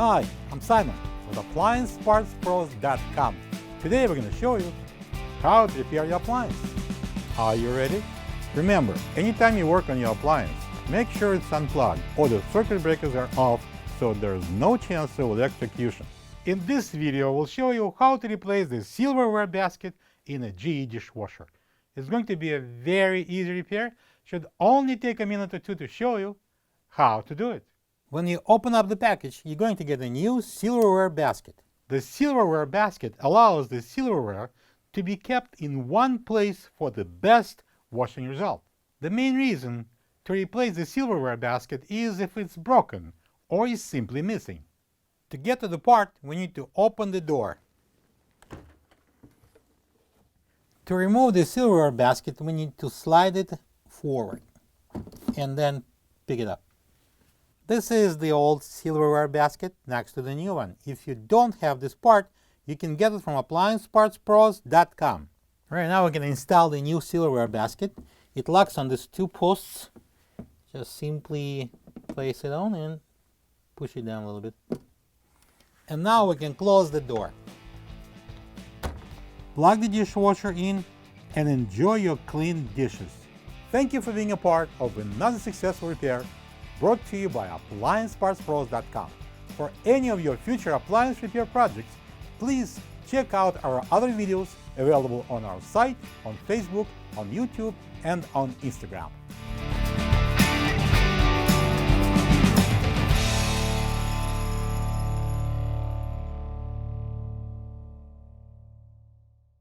Hi, I'm Simon with AppliancePartsPros.com. Today we're going to show you how to repair your appliance. Are you ready? Remember, anytime you work on your appliance, make sure it's unplugged or the circuit breakers are off so there's no chance of electrocution. In this video, we'll show you how to replace the silverware basket in a GE dishwasher. It's going to be a very easy repair. Should only take a minute or two to show you how to do it. When you open up the package, you're going to get a new silverware basket. The silverware basket allows the silverware to be kept in one place for the best washing result. The main reason to replace the silverware basket is if it's broken or is simply missing. To get to the part, we need to open the door. To remove the silverware basket, we need to slide it forward and then pick it up. This is the old silverware basket next to the new one. If you don't have this part, you can get it from AppliancePartsPros.com. Right now we can install the new silverware basket. It locks on these two posts. Just simply place it on and push it down a little bit. And now we can close the door. Plug the dishwasher in and enjoy your clean dishes. Thank you for being a part of another successful repair brought to you by AppliancePartsPros.com. For any of your future appliance repair projects, please check out our other videos available on our site, on Facebook, on YouTube, and on Instagram.